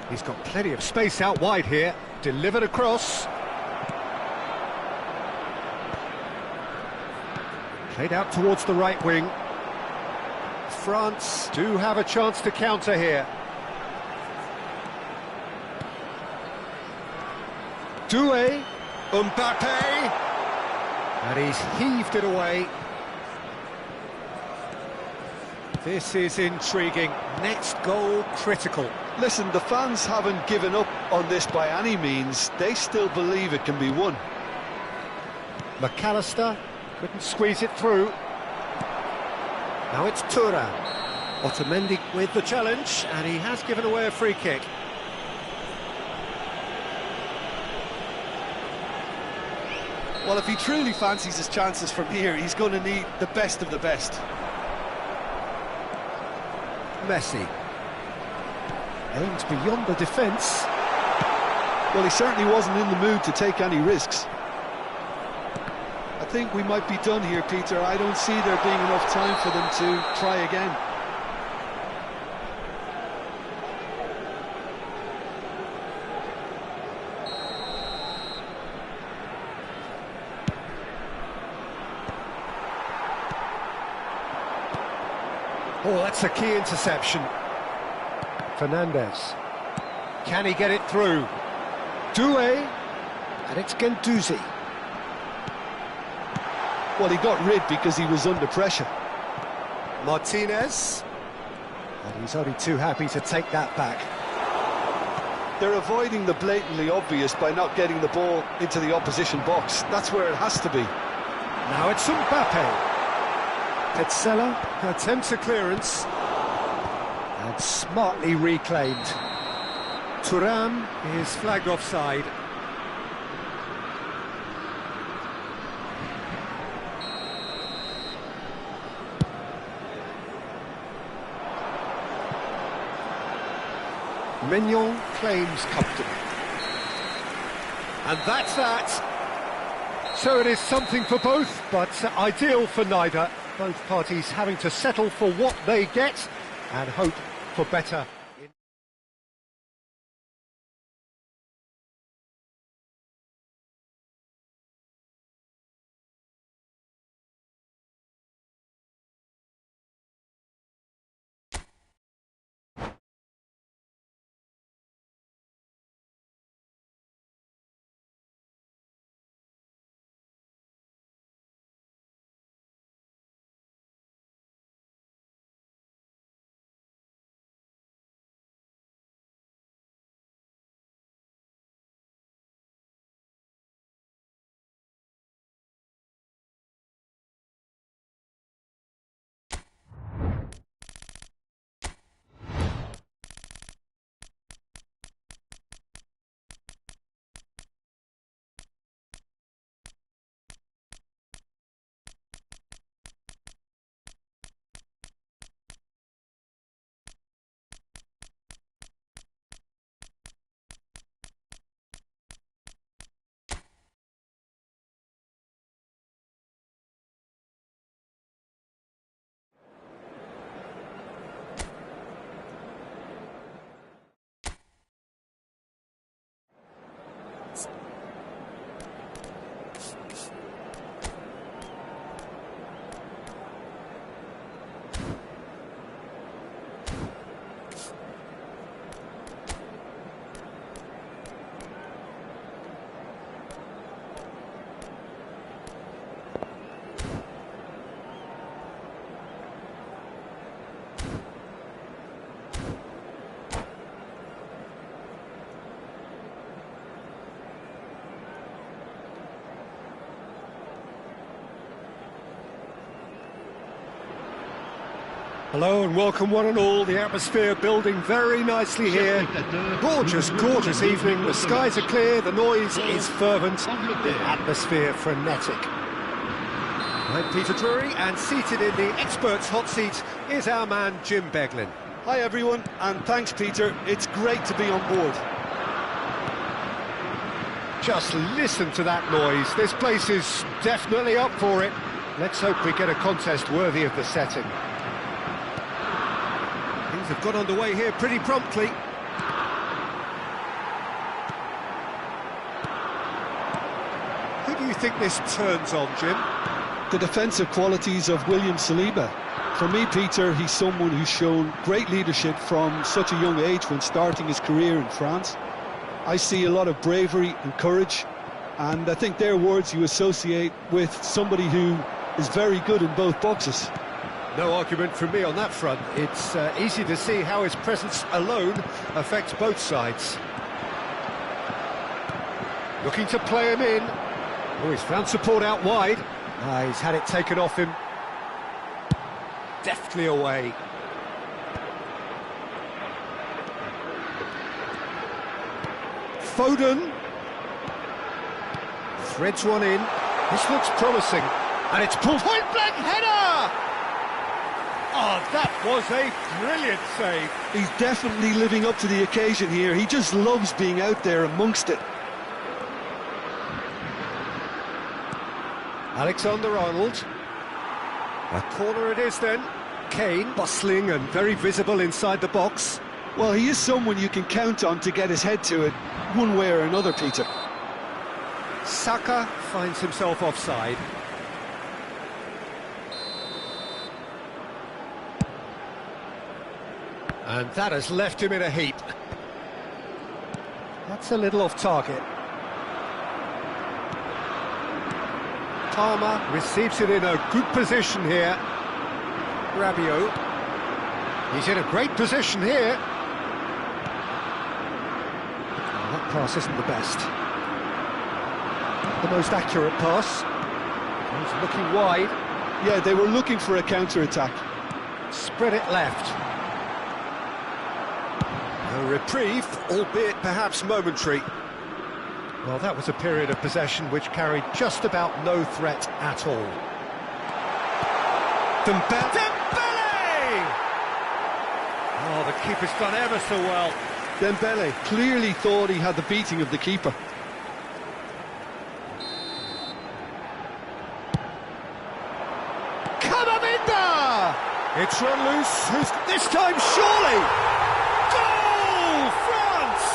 He's got plenty of space out wide here. Delivered across. Played out towards the right wing. France do have a chance to counter here. Doué, Mbappé, and he's heaved it away. This is intriguing. Next goal critical. Listen, the fans haven't given up on this by any means. They still believe it can be won. McAllister couldn't squeeze it through. Now it's Thuram. Otamendi with the challenge, and he has given away a free kick. Well, if he truly fancies his chances from here, he's going to need the best of the best. Messi. Aims beyond the defence. Well, he certainly wasn't in the mood to take any risks. I think we might be done here, Peter. I don't see there being enough time for them to try again. Oh, that's a key interception. Fernandez. Can he get it through? Doué. And it's Guendouzi. Well, he got rid because he was under pressure. Martinez. And he's only too happy to take that back. They're avoiding the blatantly obvious by not getting the ball into the opposition box. That's where it has to be. Now it's Mbappé. Petzela attempts a clearance and smartly reclaimed. Thuram is flagged offside. Mignon claims comfortably. And that's that. So it is something for both, but ideal for neither. Both parties having to settle for what they get and hope for better. Hello and welcome one and all. The atmosphere building very nicely here. Gorgeous, gorgeous evening. The skies are clear, the noise is fervent, the atmosphere frenetic. I'm Peter Drury, and seated in the experts' hot seat is our man Jim Beglin. Hi everyone, and thanks Peter. It's great to be on board. Just listen to that noise. This place is definitely up for it. Let's hope we get a contest worthy of the setting. Things have got underway here pretty promptly. Who do you think this turns on, Jim? The defensive qualities of William Saliba. For me, Peter, he's someone who's shown great leadership from such a young age when starting his career in France. I see a lot of bravery and courage, and I think they're words you associate with somebody who is very good in both boxes. No argument from me on that front. It's easy to see how his presence alone affects both sides. Looking to play him in. Oh, he's found support out wide. He's had it taken off him. deftly away. Foden. Threads one in. This looks promising. And it's pulled. Point-blank header! Oh, that was a brilliant save. He's definitely living up to the occasion here. He just loves being out there amongst it. Alexander-Arnold. A corner it is then. Kane, bustling and very visible inside the box. Well, he is someone you can count on to get his head to it, one way or another, Peter. Saka finds himself offside. And that has left him in a heap. That's a little off target. Palmer receives it in a good position here. Rabiot. He's in a great position here. Oh, that pass isn't the best. The most accurate pass. He's looking wide. Yeah, they were looking for a counter-attack. Spread it left. A reprieve, albeit perhaps momentary. Well, that was a period of possession which carried just about no threat at all. Dembele! Oh, the keeper's done ever so well. Dembele clearly thought he had the beating of the keeper. Kamavinda! It's run loose. Who's this time? Surely! Goal! France!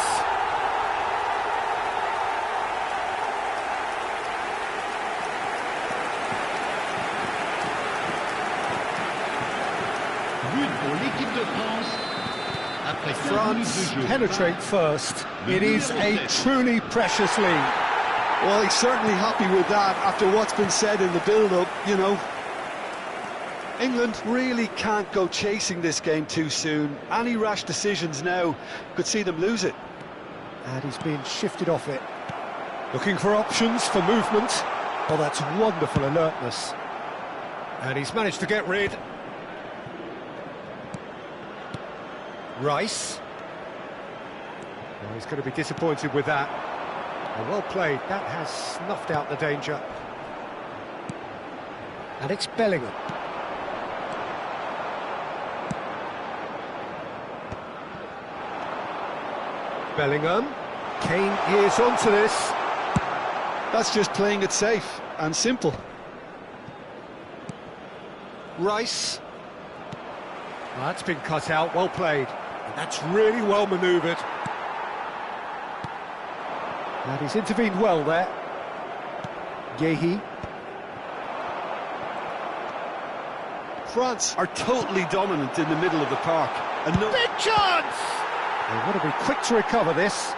But pour l'équipe de France. Après 15 minutes France de jeu. penetrate first. It is a truly precious lead. Well, he's certainly happy with that after what's been said in the build-up, you know. England really can't go chasing this game too soon. Any rash decisions now could see them lose it. And he's been shifted off it. Looking for options for movement. Oh, that's wonderful alertness. And he's managed to get rid. Rice. Well, he's going to be disappointed with that. Well played. That has snuffed out the danger. And it's Bellingham. Bellingham. Kane is onto this. That's just playing it safe and simple. Rice. Well, that's been cut out, well played. And that's really well manoeuvred. And he's intervened well there. Yehi. France are totally dominant in the middle of the park. And no Big chance! They want to be quick to recover this.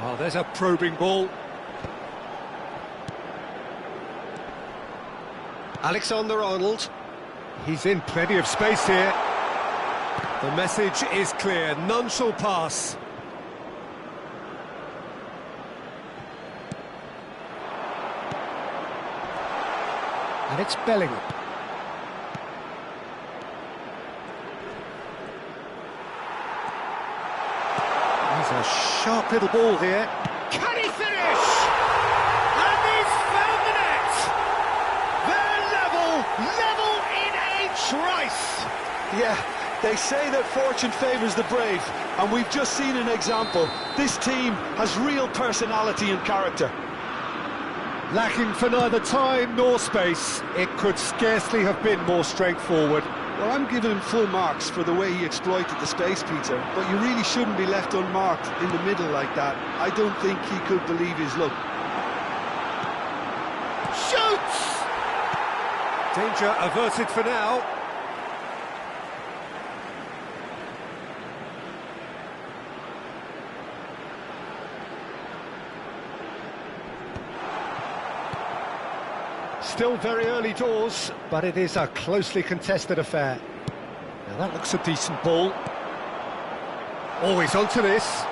Oh, there's a probing ball. Alexander-Arnold. He's in plenty of space here. The message is clear, none shall pass. And it's Bellingham. He's a sharp little ball here. Can he finish? And he's found the net! They're level in H. Rice. Yeah, they say that fortune favours the brave, and we've just seen an example. This team has real personality and character. Lacking for neither time nor space, it could scarcely have been more straightforward. Well, I'm giving him full marks for the way he exploited the space, Peter, but you really shouldn't be left unmarked in the middle like that. I don't think he could believe his luck. Shoots! Danger averted for now. Still very early doors, but it is a closely contested affair. Now that looks a decent ball. Always onto this.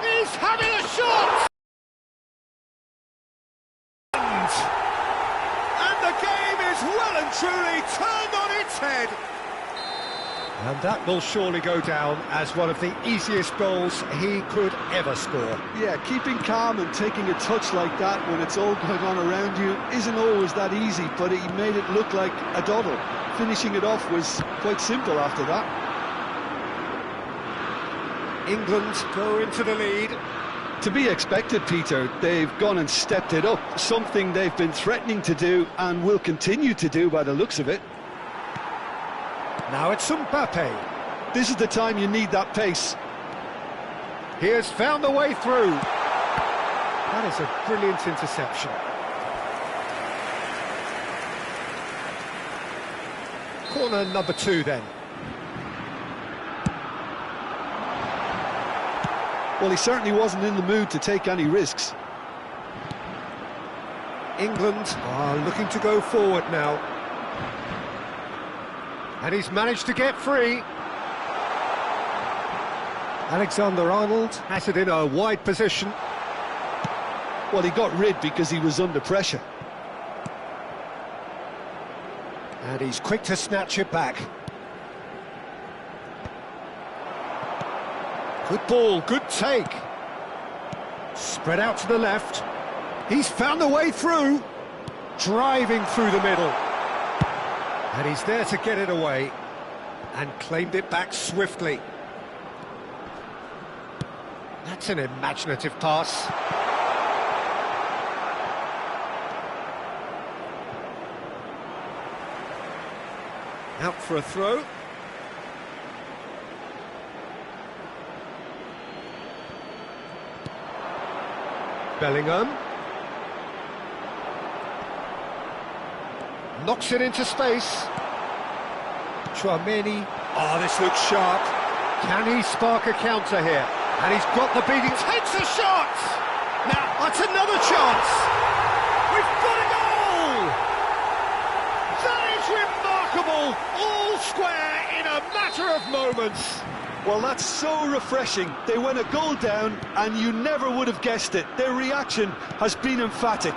He's having a shot! And the game is well and truly And that will surely go down as one of the easiest goals he could ever score. Yeah, keeping calm and taking a touch like that when it's all going on around you isn't always that easy, but he made it look like a doddle. Finishing it off was quite simple after that. England go into the lead. To be expected, Peter. They've gone and stepped it up, something they've been threatening to do and will continue to do by the looks of it. Now it's Mbappé. This is the time you need that pace. He has found the way through. That is a brilliant interception. Corner number 2 then. Well, he certainly wasn't in the mood to take any risks. England are looking to go forward now. And he's managed to get free. Alexander-Arnold has it in a wide position. Well, he got rid because he was under pressure. And he's quick to snatch it back. Good ball, good take. Spread out to the left. He's found the way through. Driving through the middle. And he's there to get it away. And claimed it back swiftly. That's an imaginative pass. Out for a throw. Bellingham. Knocks it into space. Chouameni. Oh, this looks sharp. Can he spark a counter here? And he's got the beating. Takes a shot! Now, that's another chance! We've got a goal! That is remarkable! All square in a matter of moments. Well, that's so refreshing. They went a goal down and you never would have guessed it. Their reaction has been emphatic.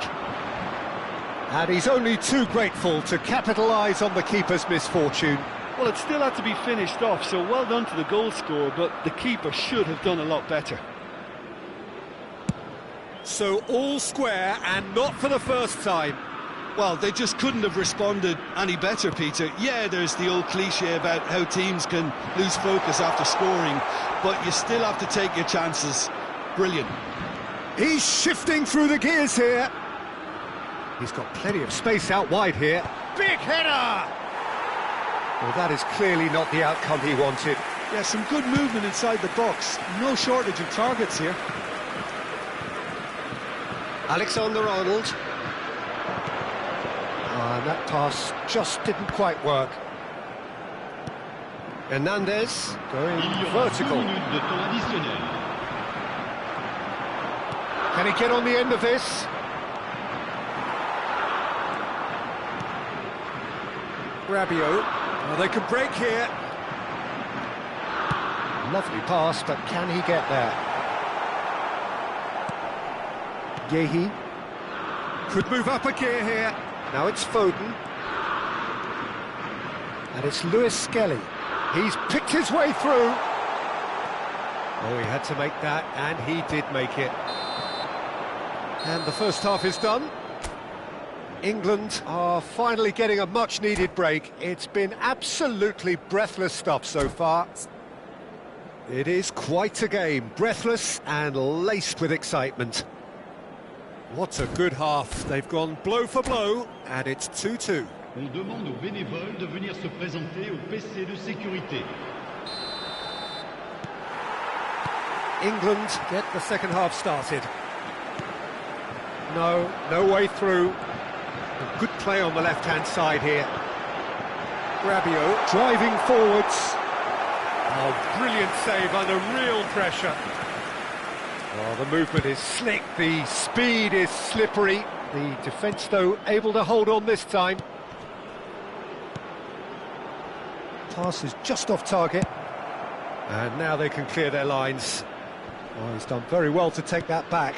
And he's only too grateful to capitalise on the keeper's misfortune. Well, it still had to be finished off, so well done to the goal scorer, but the keeper should have done a lot better. So all square, and not for the first time. Well, they just couldn't have responded any better, Peter. Yeah, there's the old cliche about how teams can lose focus after scoring, but you still have to take your chances. Brilliant. He's shifting through the gears here. He's got plenty of space out wide here. Big header! Well, that is clearly not the outcome he wanted. Yeah, some good movement inside the box. No shortage of targets here. Alexander-Arnold. And that pass just didn't quite work. Hernandez going vertical. Can he get on the end of this? Rabiot. Well, they could break here. Lovely pass, but can he get there? Yehi. Could move up a gear here. Now it's Foden. And it's Lewis Skelly. He's picked his way through. Oh, he had to make that, and he did make it. And the first half is done. England are finally getting a much-needed break. It's been absolutely breathless stuff so far. It is quite a game, breathless and laced with excitement. What a good half. They've gone blow for blow, and it's 2-2. On demande aux bénévoles de venir se présenter au PC de sécurité. England get the second half started. No way through. A good play on the left-hand side here. Rabiot driving forwards. Oh, brilliant save under real pressure. Oh, the movement is slick, the speed is slippery. The defence, though, able to hold on this time. Pass is just off target. And now they can clear their lines. Oh, he's done very well to take that back.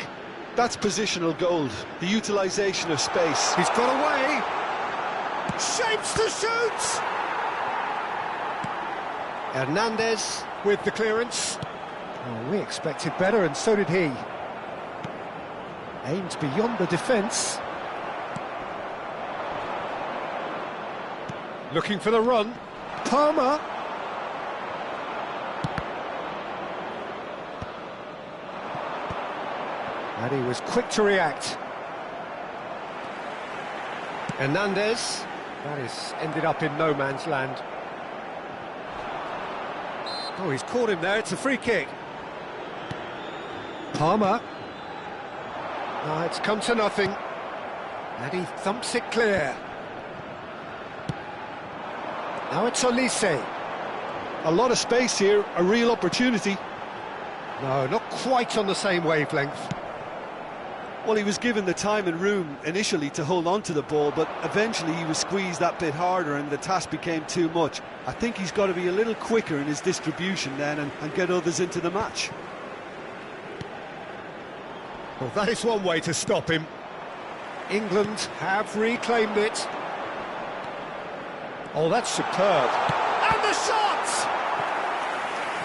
That's positional gold, the utilisation of space. He's got away. Shapes to shoot. Hernandez with the clearance. Oh, we expected better, and so did he. Aimed beyond the defence. Looking for the run. Palmer. And he was quick to react. Hernandez. That is ended up in no man's land. Oh, he's caught him there. It's a free kick. Palmer. No, it's come to nothing. And he thumps it clear. Now it's Olise. A lot of space here, a real opportunity. No, not quite on the same wavelength. Well, he was given the time and room initially to hold on to the ball, but eventually he was squeezed that bit harder and the task became too much. I think he's got to be a little quicker in his distribution then and get others into the match. Well, that is one way to stop him. England have reclaimed it. Oh, that's superb. And the shot!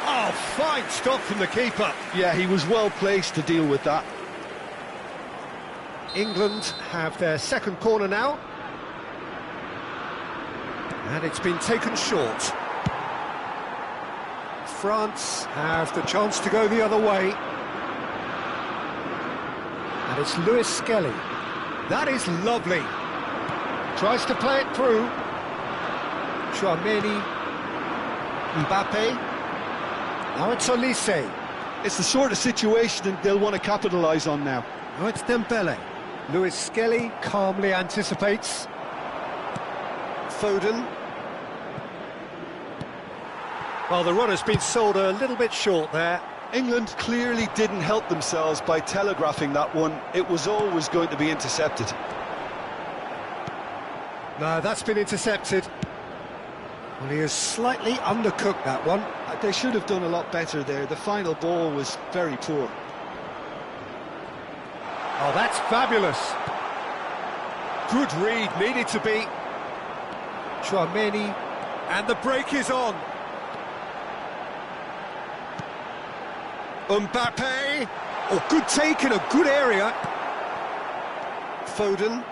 Oh, fine stop from the keeper. Yeah, he was well placed to deal with that. England have their second corner now. And it's been taken short. France have the chance to go the other way. And it's Lewis Skelly. That is lovely. Tries to play it through. Chouameni. Mbappe. Now it's Olise. It's the sort of situation they'll want to capitalise on now. Now it's Dembele. Lewis Skelly calmly anticipates. Foden. Well, the run has been sold a little bit short there. England clearly didn't help themselves by telegraphing that one. It was always going to be intercepted. No, that's been intercepted. Well, he has slightly undercooked that one. They should have done a lot better there. The final ball was very poor. Oh, that's fabulous. Good read, needed to be. Chouameni, and the break is on. Mbappe. Oh, good take in a good area. Foden.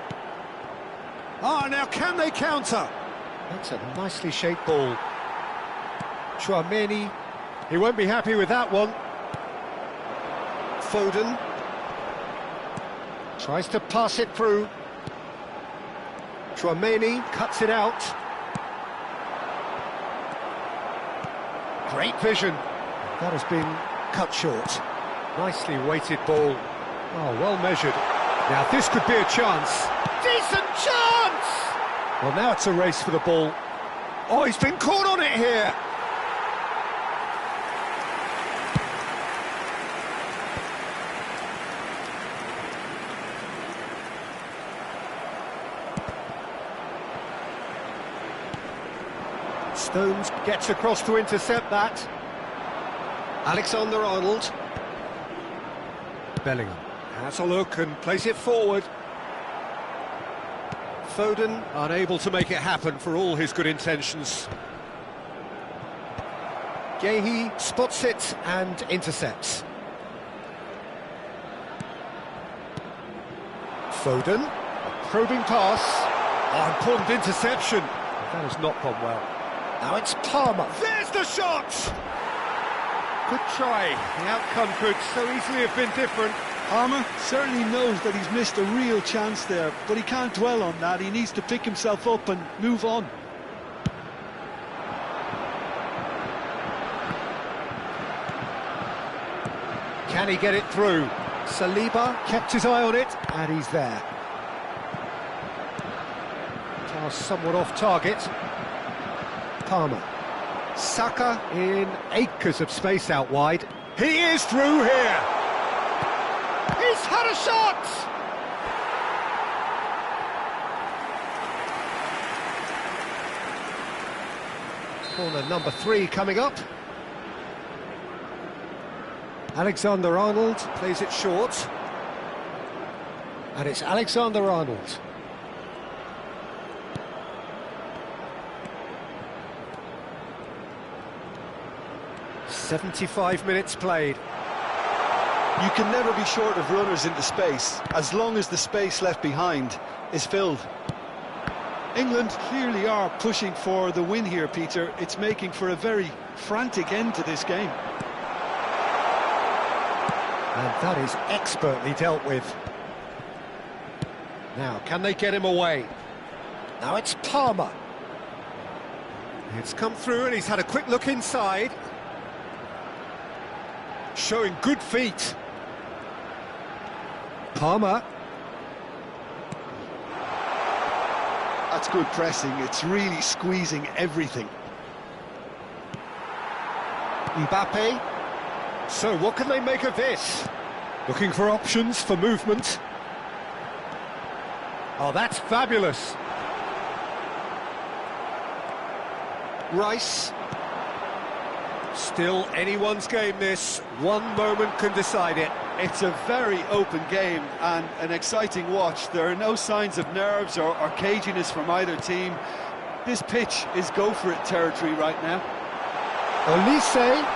Ah, now can they counter? That's a nicely shaped ball. Chouameni. He won't be happy with that one. Foden. Tries to pass it through. Chouameni cuts it out. Great vision. That has been cut short. Nicely weighted ball. Oh, well measured. Now this could be a chance. Decent chance! Well, now it's a race for the ball. Oh, he's been caught on it here. Stones gets across to intercept that. Alexander-Arnold. Bellingham has a look and plays it forward. Foden unable to make it happen for all his good intentions. Guéhi spots it and intercepts. Foden, a probing pass. Oh, important interception. That has not gone well. Now it's Palmer. There's the shot! Good try. The outcome could so easily have been different. Palmer certainly knows that he's missed a real chance there, but he can't dwell on that. He needs to pick himself up and move on. Can he get it through? Saliba kept his eye on it, and he's there. Pass somewhat off target. Palmer. Saka in acres of space out wide. He is through here! He's had a shot! Corner number 3 coming up. Alexander-Arnold plays it short. And it's Alexander-Arnold. 75 minutes played. You can never be short of runners into space, as long as the space left behind is filled. England clearly are pushing for the win here, Peter. It's making for a very frantic end to this game. And that is expertly dealt with. Now, can they get him away? Now it's Palmer. It's come through and he's had a quick look inside. Showing good feet. Palmer. That's good pressing. It's really squeezing everything. Mbappe. So what can they make of this? Looking for options for movement. Oh, that's fabulous. Rice. Still anyone's game this. One moment can decide it. It's a very open game and an exciting watch. There are no signs of nerves or caginess from either team. This pitch is go-for-it territory right now. Olise.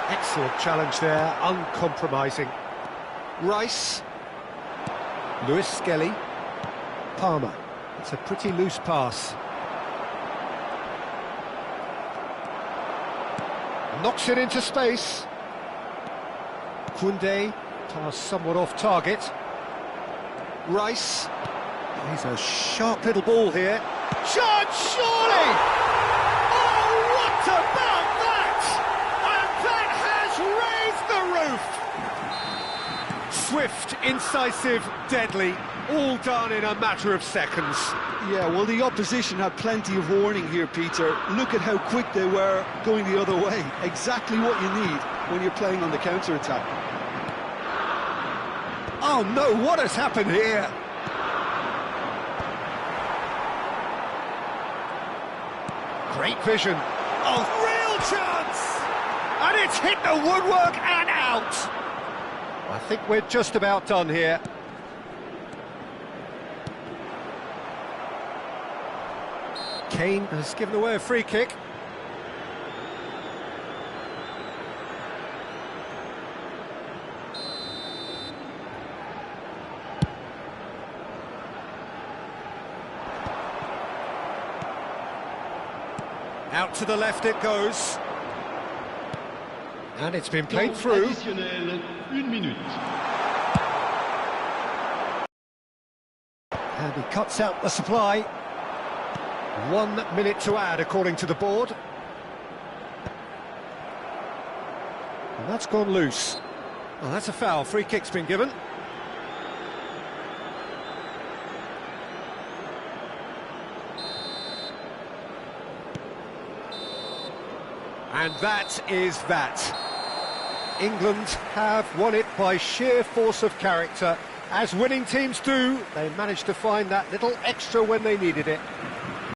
Excellent challenge there, uncompromising. Rice. Lewis Skelly. Palmer. It's a pretty loose pass. Knocks it into space. Koundé, pass somewhat off target. Rice. He's a sharp little ball here. Chance, surely! Oh, what about that? And that has raised the roof! Swift, incisive, deadly, all done in a matter of seconds. Yeah, well, the opposition had plenty of warning here, Peter. Look at how quick they were going the other way. Exactly what you need when you're playing on the counter-attack. Oh no, what has happened here? Great vision. Oh, real chance! And it's hit the woodwork and out! I think we're just about done here. Kane has given away a free kick. Out to the left it goes. And it's been played through. Additionnel, 1 minute. And he cuts out the supply. 1 minute to add, according to the board. And that's gone loose. Well, that's a foul. Free kick's been given. And that is that. England have won it by sheer force of character. As winning teams do, they managed to find that little extra when they needed it.